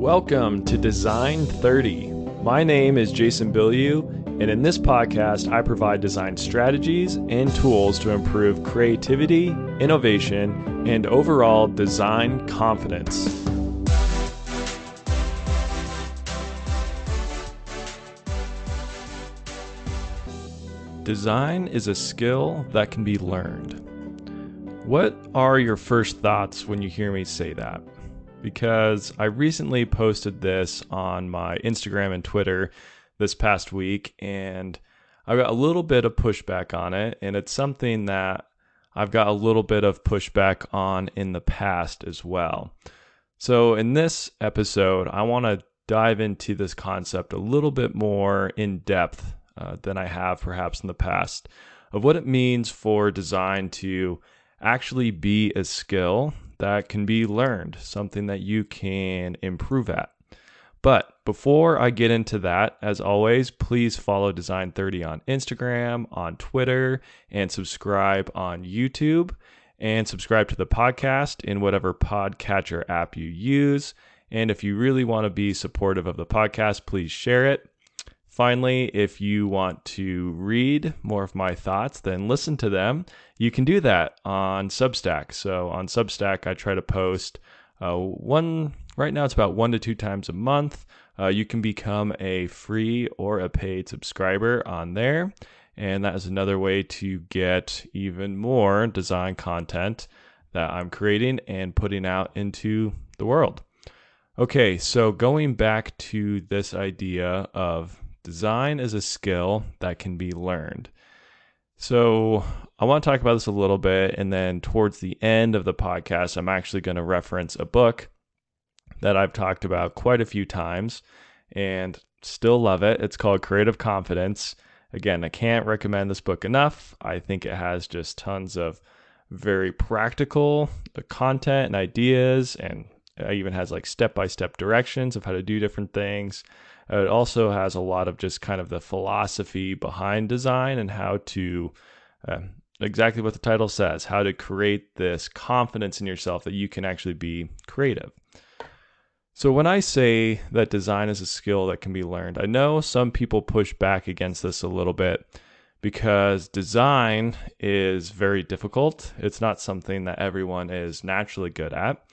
Welcome to Design 30. My name is Jason Bilyeu, and in this podcast, I provide design strategies and tools to improve creativity, innovation, and overall design confidence. Design is a skill that can be learned. What are your first thoughts when you hear me say that? Because I recently posted this on my Instagram and Twitter this past week, and I got a little bit of pushback on it, and it's something that I've got a little bit of pushback on in the past as well. So in this episode, I want to dive into this concept a little bit more in depth than I have perhaps in the past, of what it means for design to actually be a skill that can be learned, something that you can improve at. But before I get into that, as always, please follow Design 30 on Instagram, on Twitter, and subscribe on YouTube, and subscribe to the podcast in whatever podcatcher app you use. And if you really want to be supportive of the podcast, please share it. Finally, if you want to read more of my thoughts, then listen to them. You can do that on Substack. So on Substack, I try to post right now it's about 1 to 2 times a month. You can become a free or a paid subscriber on there. And that is another way to get even more design content that I'm creating and putting out into the world. Okay, so going back to this idea of design is a skill that can be learned. So I want to talk about this a little bit, and then towards the end of the podcast, I'm actually going to reference a book that I've talked about quite a few times and still love it. It's called Creative Confidence. Again, I can't recommend this book enough. I think it has just tons of very practical content and ideas, and it even has like step-by-step directions of how to do different things. It also has a lot of just kind of the philosophy behind design and how to, exactly what the title says, how to create this confidence in yourself that you can actually be creative. So when I say that design is a skill that can be learned, I know some people push back against this a little bit because design is very difficult. It's not something that everyone is naturally good at.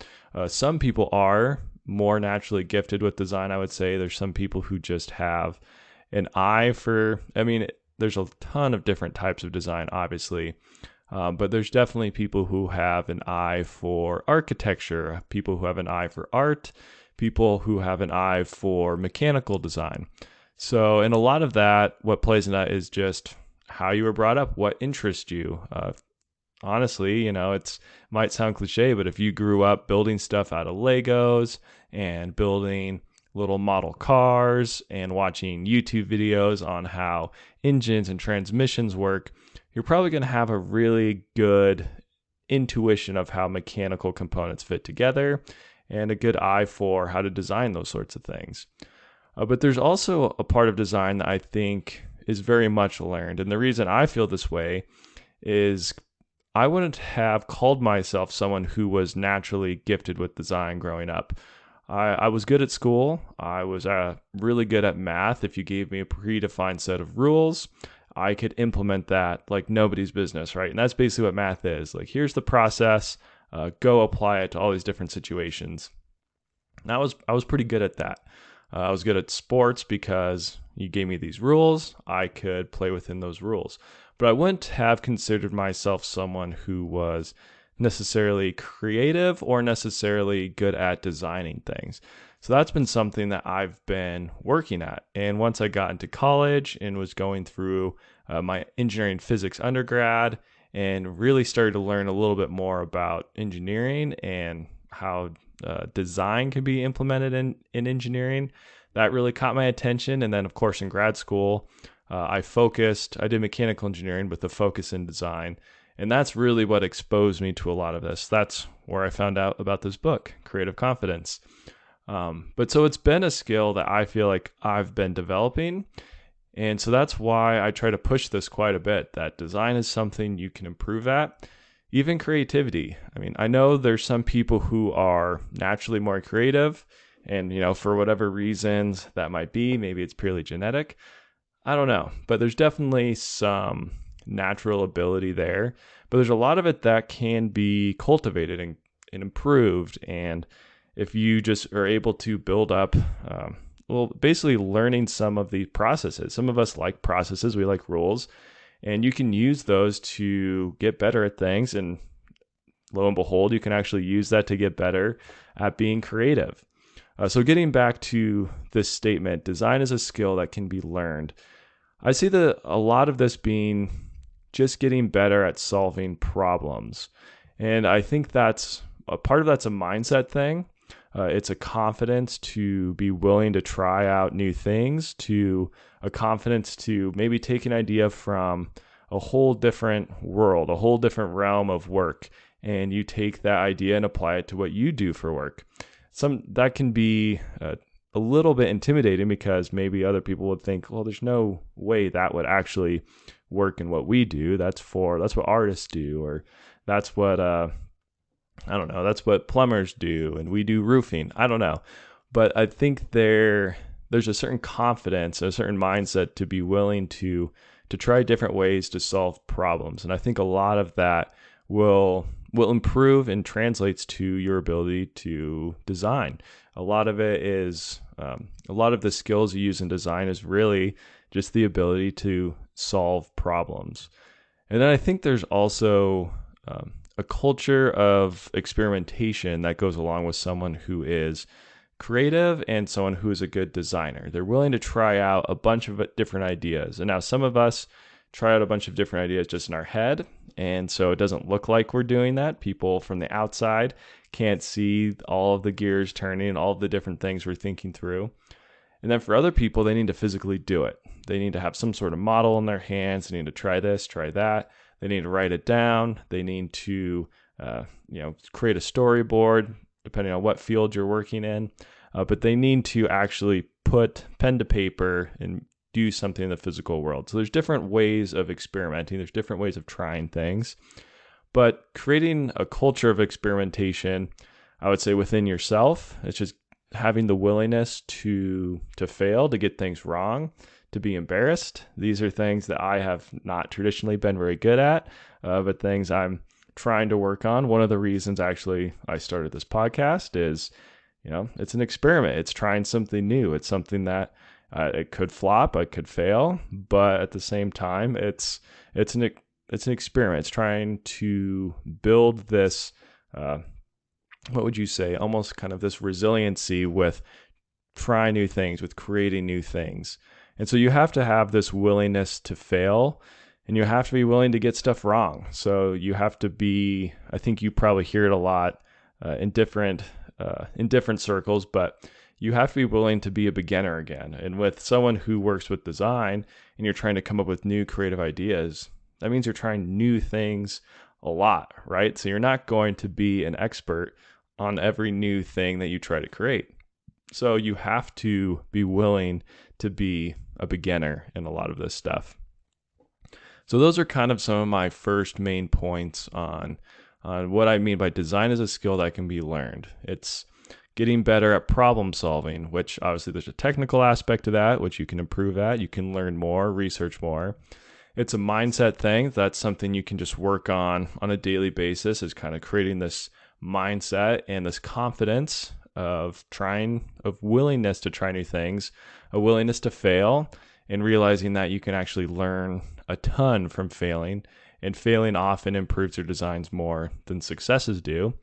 Some people are more naturally gifted with design, I would say. There's some people who just have an eye for, there's a ton of different types of design, obviously, but there's definitely people who have an eye for architecture, people who have an eye for art, people who have an eye for mechanical design. So, and a lot of that, what plays in that is just how you were brought up, what interests you. Honestly, it might sound cliche, but if you grew up building stuff out of Legos and building little model cars and watching YouTube videos on how engines and transmissions work, you're probably going to have a really good intuition of how mechanical components fit together and a good eye for how to design those sorts of things. But there's also a part of design that I think is very much learned. And the reason I feel this way is I wouldn't have called myself someone who was naturally gifted with design growing up. I was good at school. I was really good at math. If you gave me a predefined set of rules, I could implement that like nobody's business, right? And that's basically what math is. Like, here's the process, go apply it to all these different situations. And I was pretty good at that. I was good at sports because you gave me these rules. I could play within those rules. But I wouldn't have considered myself someone who was necessarily creative or necessarily good at designing things. So that's been something that I've been working at. And once I got into college and was going through my engineering physics undergrad and really started to learn a little bit more about engineering and how design can be implemented in engineering, that really caught my attention. And then, of course, in grad school, I did mechanical engineering with a focus in design. And that's really what exposed me to a lot of this. That's where I found out about this book, Creative Confidence. But so it's been a skill that I feel like I've been developing. And so that's why I try to push this quite a bit, that design is something you can improve at. Even creativity. I know there's some people who are naturally more creative And, for whatever reasons that might be, maybe it's purely genetic. I don't know, but there's definitely some natural ability there. But there's a lot of it that can be cultivated and improved. And if you just are able to build up, basically learning some of the processes. Some of us like processes, we like rules, and you can use those to get better at things. And lo and behold, you can actually use that to get better at being creative. So getting back to this statement, design is a skill that can be learned. I see a lot of this being just getting better at solving problems. And I think that's a part of that's a mindset thing. It's a confidence to be willing to try out new things, to a confidence to maybe take an idea from a whole different world, a whole different realm of work, and you take that idea and apply it to what you do for work. That can be a little bit intimidating because maybe other people would think, well, there's no way that would actually work in what we do. That's what artists do, or that's what I don't know, that's what plumbers do, and we do roofing. I don't know. But I think there's a certain confidence, a certain mindset to be willing to try different ways to solve problems. And I think a lot of that will improve and translates to your ability to design. A lot of it is, a lot of the skills you use in design is really just the ability to solve problems. And then I think there's also a culture of experimentation that goes along with someone who is creative and someone who is a good designer. They're willing to try out a bunch of different ideas. And now some of us try out a bunch of different ideas just in our head, and so it doesn't look like we're doing that. People from the outside can't see all of the gears turning, all of the different things we're thinking through. And then for other people, they need to physically do it. They need to have some sort of model in their hands. They need to try this, try that. They need to write it down. They need to, create a storyboard, depending on what field you're working in. But they need to actually put pen to paper and do something in the physical world. So there's different ways of experimenting. There's different ways of trying things. But creating a culture of experimentation, I would say within yourself, it's just having the willingness to fail, to get things wrong, to be embarrassed. These are things that I have not traditionally been very good at, but things I'm trying to work on. One of the reasons actually I started this podcast is, it's an experiment. It's trying something new. It's something that it could flop, it could fail, but at the same time, it's an experiment. It's trying to build this, what would you say, almost kind of this resiliency with trying new things, with creating new things. And so you have to have this willingness to fail, and you have to be willing to get stuff wrong. So you have to be, I think you probably hear it a lot in different circles, but you have to be willing to be a beginner again. And with someone who works with design and you're trying to come up with new creative ideas, that means you're trying new things a lot, right? So you're not going to be an expert on every new thing that you try to create. So you have to be willing to be a beginner in a lot of this stuff. So those are kind of some of my first main points on what I mean by design as a skill that can be learned. It's getting better at problem solving, which obviously there's a technical aspect to that, which you can improve at. You can learn more, research more. It's a mindset thing. That's something you can just work on a daily basis, is kind of creating this mindset and this confidence of willingness to try new things, a willingness to fail, and realizing that you can actually learn a ton from failing, and failing often improves your designs more than successes do.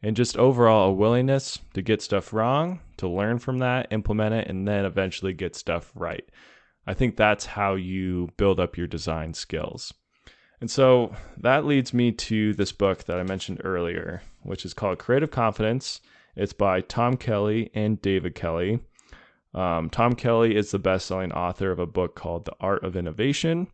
And just overall a willingness to get stuff wrong, to learn from that, implement it, and then eventually get stuff right. I think that's how you build up your design skills. And so that leads me to this book that I mentioned earlier, which is called Creative Confidence. It's by Tom Kelly and David Kelly. Tom Kelly is the best-selling author of a book called The Art of Innovation,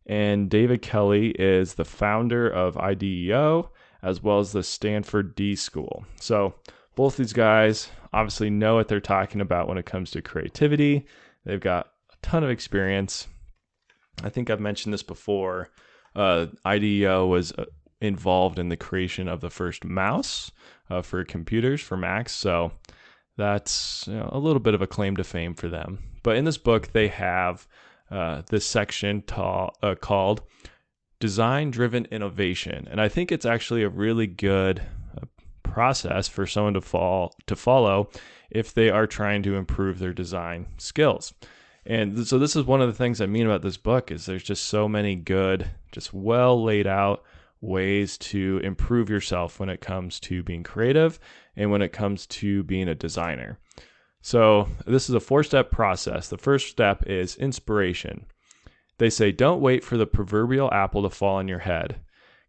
and David Kelly is the founder of IDEO, as well as the Stanford D School. So both these guys obviously know what they're talking about when it comes to creativity. They've got a ton of experience. I think I've mentioned this before. IDEO was involved in the creation of the first mouse for computers, for Macs. So that's a little bit of a claim to fame for them. But in this book, they have this section called Design-Driven Innovation. And I think it's actually a really good process for someone to follow if they are trying to improve their design skills. And so this is one of the things I mean about this book is there's just so many good, just well laid out ways to improve yourself when it comes to being creative and when it comes to being a designer. So this is a 4-step process. The first step is inspiration. They say, don't wait for the proverbial apple to fall on your head.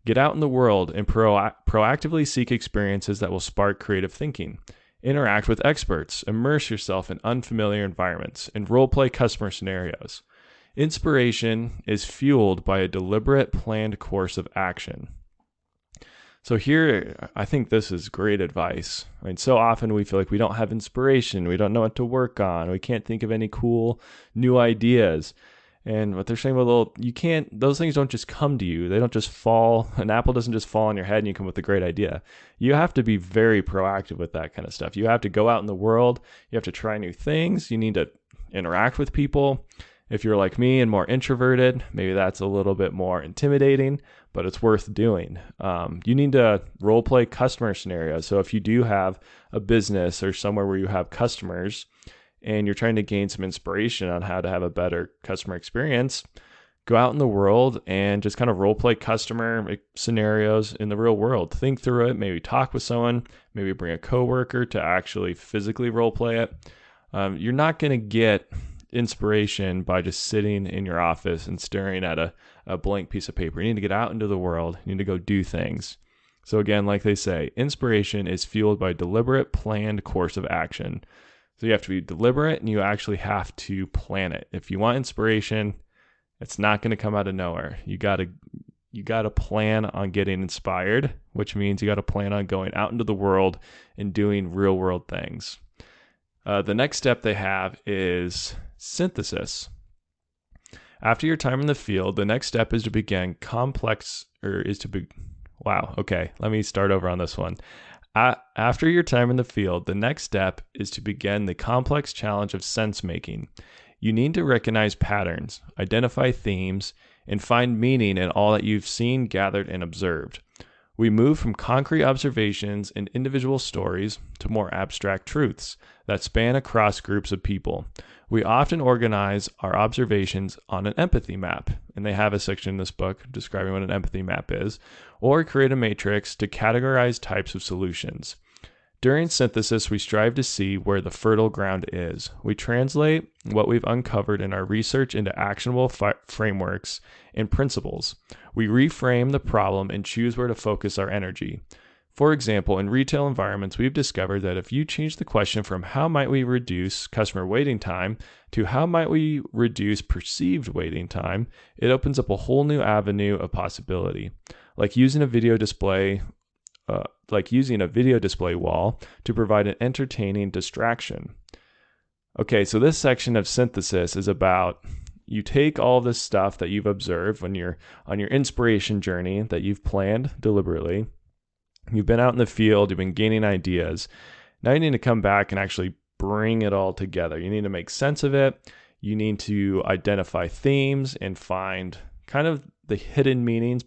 Get out in the world and proactively seek experiences that will spark creative thinking. Interact with experts, immerse yourself in unfamiliar environments, and role-play customer scenarios. Inspiration is fueled by a deliberate, planned course of action. So here, I think this is great advice. I mean, so often we feel like we don't have inspiration, we don't know what to work on, we can't think of any cool new ideas. And what they're saying, those things don't just come to you. They don't just fall. An apple doesn't just fall on your head and you come with a great idea. You have to be very proactive with that kind of stuff. You have to go out in the world. You have to try new things. You need to interact with people. If you're like me and more introverted, maybe that's a little bit more intimidating, but it's worth doing. You need to role play customer scenarios. So if you do have a business or somewhere where you have customers, and you're trying to gain some inspiration on how to have a better customer experience, go out in the world and just kind of role play customer scenarios in the real world. Think through it, maybe talk with someone, maybe bring a coworker to actually physically role play it. You're not going to get inspiration by just sitting in your office and staring at a blank piece of paper. You need to get out into the world. You need to go do things. So again, like they say, inspiration is fueled by a deliberate, planned course of action. So you have to be deliberate and you actually have to plan it. If you want inspiration, it's not going to come out of nowhere. You got to plan on getting inspired, which means you got to plan on going out into the world and doing real world things. The next step they have is synthesis. After your time in the field, the next step is to begin wow. Okay. Let me start over on this one. After your time in the field, the next step is to begin the complex challenge of sense making. You need to recognize patterns, identify themes, and find meaning in all that you've seen, gathered, and observed. We move from concrete observations and individual stories to more abstract truths that span across groups of people. We often organize our observations on an empathy map, and they have a section in this book describing what an empathy map is, or create a matrix to categorize types of solutions. During synthesis, we strive to see where the fertile ground is. We translate what we've uncovered in our research into actionable frameworks and principles. We reframe the problem and choose where to focus our energy. For example, in retail environments, we've discovered that if you change the question from how might we reduce customer waiting time to how might we reduce perceived waiting time, it opens up a whole new avenue of possibility, like using a video display wall to provide an entertaining distraction. Okay, so this section of synthesis is about you take all this stuff that you've observed when you're on your inspiration journey that you've planned deliberately. You've been out in the field, you've been gaining ideas. Now you need to come back and actually bring it all together. You need to make sense of it. You need to identify themes and find kind of the hidden meanings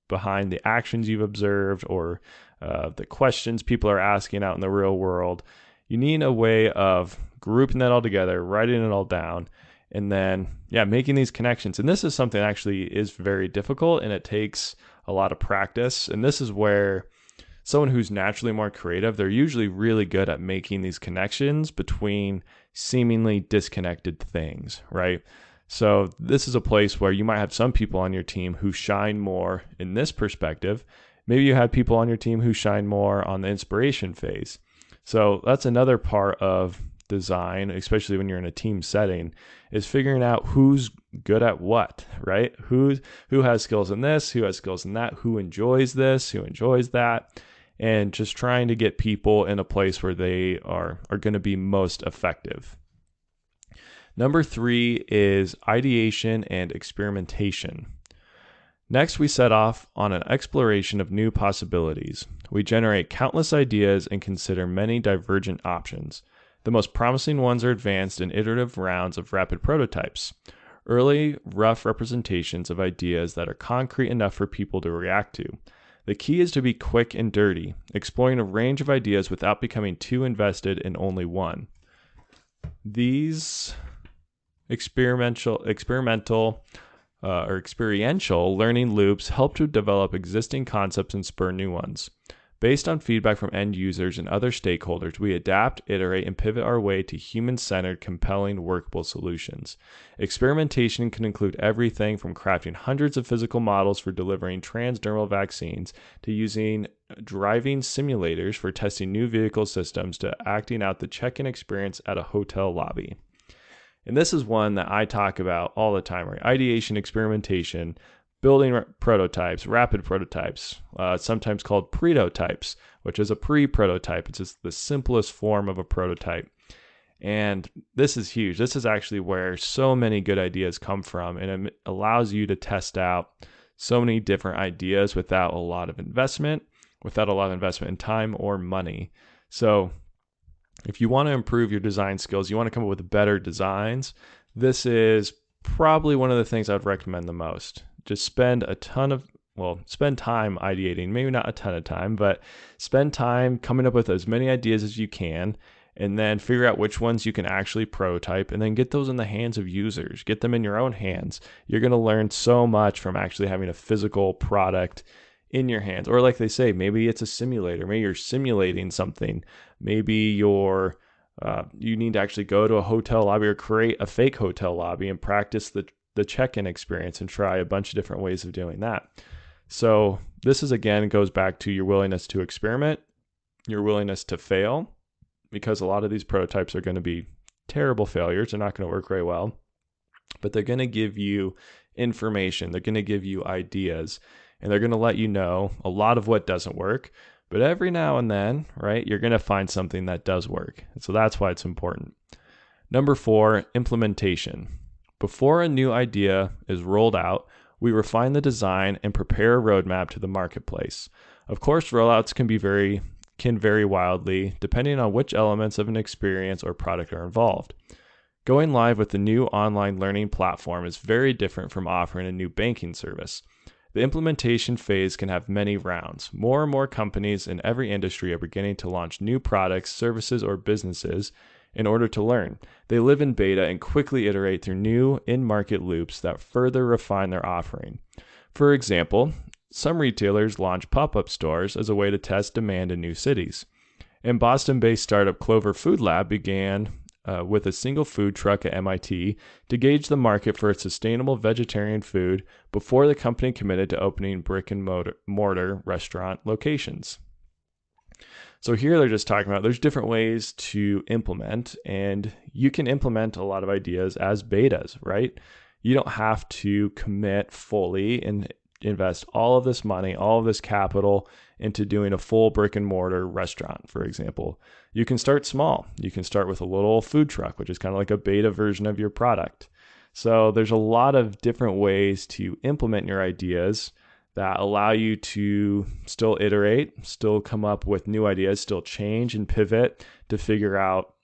behind the actions you've observed or the questions people are asking out in the real world. You need a way of grouping that all together, writing it all down, and then, making these connections. And this is something that actually is very difficult and it takes a lot of practice. And this is where someone who's naturally more creative, they're usually really good at making these connections between seemingly disconnected things, right? So this is a place where you might have some people on your team who shine more in this perspective. Maybe you have people on your team who shine more on the inspiration phase. So that's another part of design, especially when you're in a team setting, is figuring out who's good at what, right? Who has skills in this, who has skills in that, who enjoys this, who enjoys that, and just trying to get people in a place where they are going to be most effective. Number 3 is ideation and experimentation. Next, we set off on an exploration of new possibilities. We generate countless ideas and consider many divergent options. The most promising ones are advanced in iterative rounds of rapid prototypes, early, rough representations of ideas that are concrete enough for people to react to. The key is to be quick and dirty, exploring a range of ideas without becoming too invested in only one. These experiential learning loops help to develop existing concepts and spur new ones. Based on feedback from end users and other stakeholders, we adapt, iterate, and pivot our way to human-centered, compelling, workable solutions. Experimentation can include everything from crafting hundreds of physical models for delivering transdermal vaccines to using driving simulators for testing new vehicle systems to acting out the check-in experience at a hotel lobby. And this is one that I talk about all the time, right? Ideation, experimentation, building prototypes, rapid prototypes, sometimes called prototypes, which is a pre-prototype. It's just the simplest form of a prototype. And this is huge. This is actually where so many good ideas come from, and it allows you to test out so many different ideas without a lot of investment in time or money. So if you want to improve your design skills, you want to come up with better designs, this is probably one of the things I'd recommend the most. Just spend time ideating, maybe not a ton of time, but spend time coming up with as many ideas as you can, and then figure out which ones you can actually prototype, and then get those in the hands of users. Get them in your own hands. You're going to learn so much from actually having a physical product in your hands. Or like they say, maybe it's a simulator. Maybe you're simulating something. Maybe you need to actually go to a hotel lobby or create a fake hotel lobby and practice the check-in experience and try a bunch of different ways of doing that. So this is, again, goes back to your willingness to experiment, your willingness to fail, because a lot of these prototypes are going to be terrible failures. They're not going to work very well, but they're going to give you information. They're going to give you ideas, and they're going to let you know a lot of what doesn't work. But every now and then, right, you're going to find something that does work. And so that's why it's important. Number 4, implementation. Before a new idea is rolled out, we refine the design and prepare a roadmap to the marketplace. Of course, rollouts can vary wildly depending on which elements of an experience or product are involved. Going live with a new online learning platform is very different from offering a new banking service. The implementation phase can have many rounds. More and more companies in every industry are beginning to launch new products, services, or businesses in order to learn. They live in beta and quickly iterate through new in-market loops that further refine their offering. For example, some retailers launch pop-up stores as a way to test demand in new cities. And Boston-based startup Clover Food Lab began with a single food truck at MIT to gauge the market for its sustainable vegetarian food before the company committed to opening brick-and-mortar restaurant locations. So here they're just talking about there's different ways to implement, and you can implement a lot of ideas as betas, right? You don't have to commit fully and invest all of this money, all of this capital into doing a full brick and mortar restaurant, for example. You can start small. You can start with a little food truck, which is kind of like a beta version of your product. So there's a lot of different ways to implement your ideas that allow you to still iterate, still come up with new ideas, still change and pivot to figure out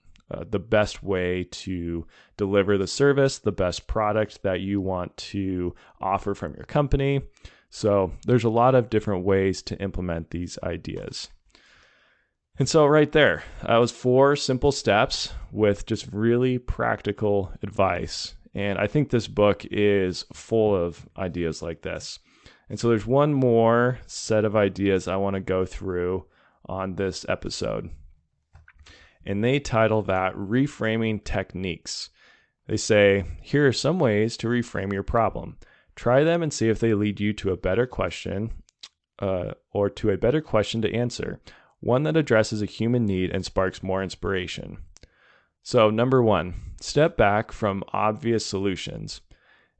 the best way to deliver the service, the best product that you want to offer from your company. So there's a lot of different ways to implement these ideas. And so right there, that was 4 simple steps with just really practical advice. And I think this book is full of ideas like this. And so there's one more set of ideas I want to go through on this episode. And they title that Reframing Techniques. They say, here are some ways to reframe your problem. Try them and see if they lead you to a better question or to a better question to answer, one that addresses a human need and sparks more inspiration. So number 1, step back from obvious solutions.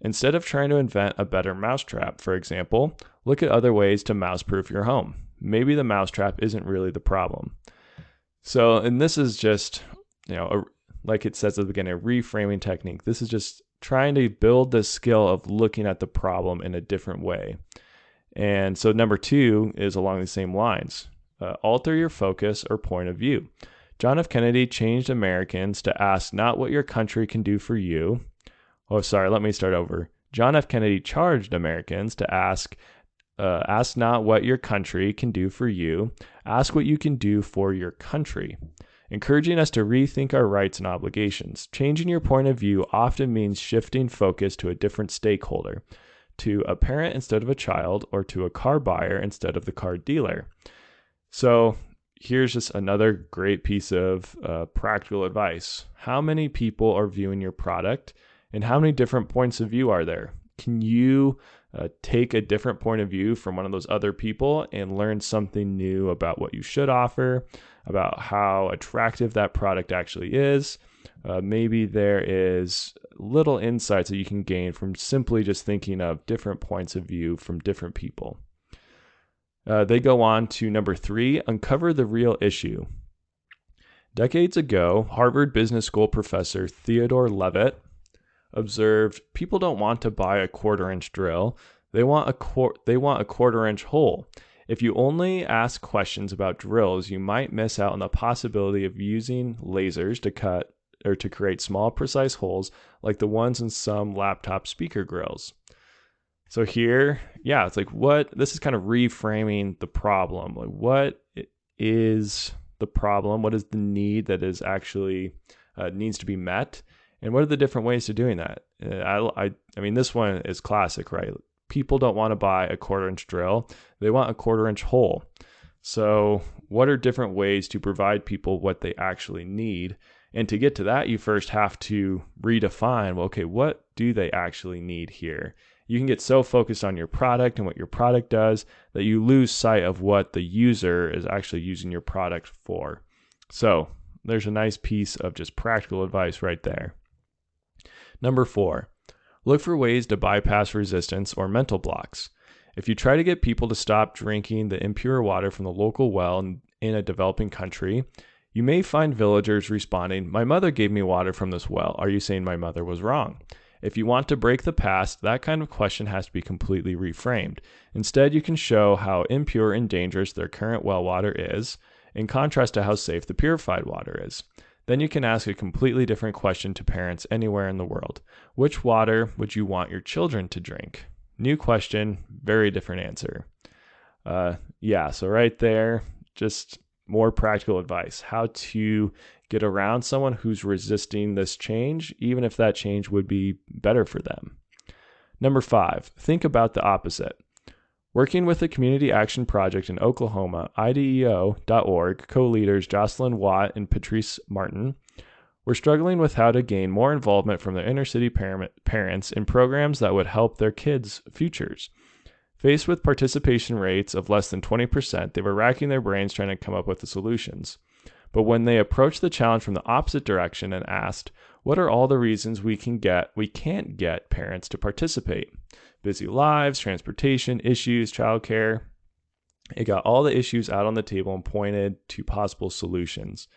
Instead of trying to invent a better mousetrap, for example, look at other ways to mouse-proof your home. Maybe the mousetrap isn't really the problem. So, and this is just, like it says at the beginning, a reframing technique. This is just trying to build the skill of looking at the problem in a different way. And so number 2 is along the same lines. Alter your focus or point of view. John F. Kennedy changed Americans to ask not what your country can do for you. Oh, sorry, let me start over. John F. Kennedy charged Americans to ask not what your country can do for you, ask what you can do for your country, encouraging us to rethink our rights and obligations. Changing your point of view often means shifting focus to a different stakeholder, to a parent instead of a child, or to a car buyer instead of the car dealer. So here's just another great piece of practical advice. How many people are viewing your product, and how many different points of view are there? Can you take a different point of view from one of those other people and learn something new about what you should offer, about how attractive that product actually is? Maybe there is little insights that you can gain from simply just thinking of different points of view from different people. They go on to number 3, uncover the real issue. Decades ago, Harvard Business School professor Theodore Levitt observed people don't want to buy a quarter-inch drill. They want a quarter-inch hole. If you only ask questions about drills, you might miss out on the possibility of using lasers to cut or to create small, precise holes like the ones in some laptop speaker grills. So here, it's like this is kind of reframing the problem. Like, what is the problem? What is the need that is actually needs to be met? And what are the different ways to doing that? I mean, this one is classic, right? People don't want to buy a quarter-inch drill. They want a quarter-inch hole. So what are different ways to provide people what they actually need? And to get to that, you first have to redefine, what do they actually need here? You can get so focused on your product and what your product does that you lose sight of what the user is actually using your product for. So there's a nice piece of just practical advice right there. Number 4, look for ways to bypass resistance or mental blocks. If you try to get people to stop drinking the impure water from the local well in a developing country, you may find villagers responding, "My mother gave me water from this well. Are you saying my mother was wrong?" If you want to break the past, that kind of question has to be completely reframed. Instead, you can show how impure and dangerous their current well water is, in contrast to how safe the purified water is. Then you can ask a completely different question to parents anywhere in the world. Which water would you want your children to drink? New question, very different answer. So right there, just more practical advice. How to get around someone who's resisting this change, even if that change would be better for them. Number 5, think about the opposite. Working with the Community Action Project in Oklahoma, IDEO.org co-leaders Jocelyn Watt and Patrice Martin were struggling with how to gain more involvement from their inner city parents in programs that would help their kids' futures. Faced with participation rates of less than 20%, they were racking their brains trying to come up with the solutions. But when they approached the challenge from the opposite direction and asked, what are all the reasons we can't get parents to participate? Busy lives, transportation issues, childcare. It got all the issues out on the table and pointed to possible solutions.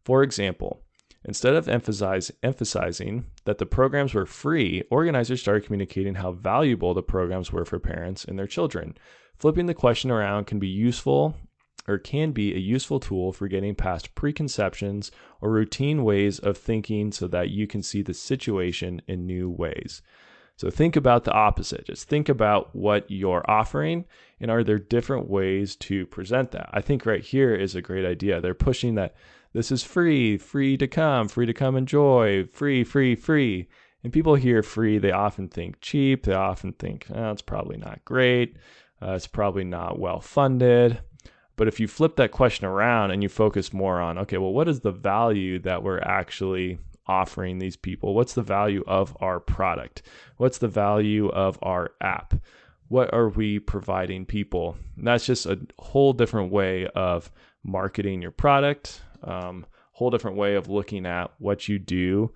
For example, instead of emphasizing that the programs were free, organizers started communicating how valuable the programs were for parents and their children. Flipping the question around can be a useful tool for getting past preconceptions or routine ways of thinking so that you can see the situation in new ways. So think about the opposite. Just think about what you're offering and are there different ways to present that? I think right here is a great idea. They're pushing that this is free to come enjoy, free. And people hear free, they often think cheap. They often think, it's probably not great. It's probably not well funded. But if you flip that question around and you focus more on, what is the value that we're actually offering these people? What's the value of our product? What's the value of our app? What are we providing people? And that's just a whole different way of marketing your product, whole different way of looking at what you do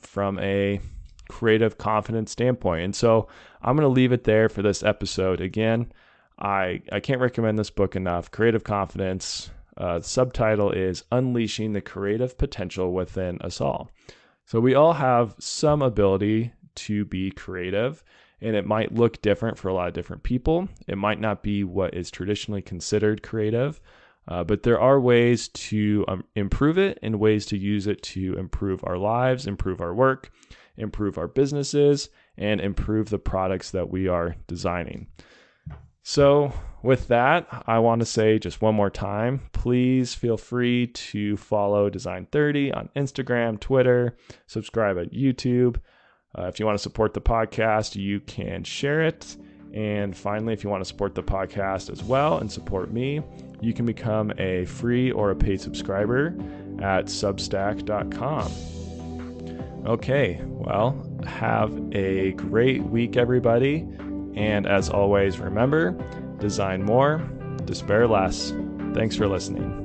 from a creative confidence standpoint. And so I'm going to leave it there for this episode. Again, I can't recommend this book enough. Creative Confidence. The subtitle is Unleashing the Creative Potential Within Us All. So we all have some ability to be creative, and it might look different for a lot of different people. It might not be what is traditionally considered creative. But there are ways to improve it and ways to use it to improve our lives, improve our work, improve our businesses, and improve the products that we are designing. So with that, I want to say just one more time, please feel free to follow Design 30 on Instagram, Twitter, subscribe at YouTube. If you want to support the podcast, you can share it. And finally, if you want to support the podcast as well and support me, you can become a free or a paid subscriber at substack.com. Okay, well, have a great week, everybody. And as always, remember, design more, despair less. Thanks for listening.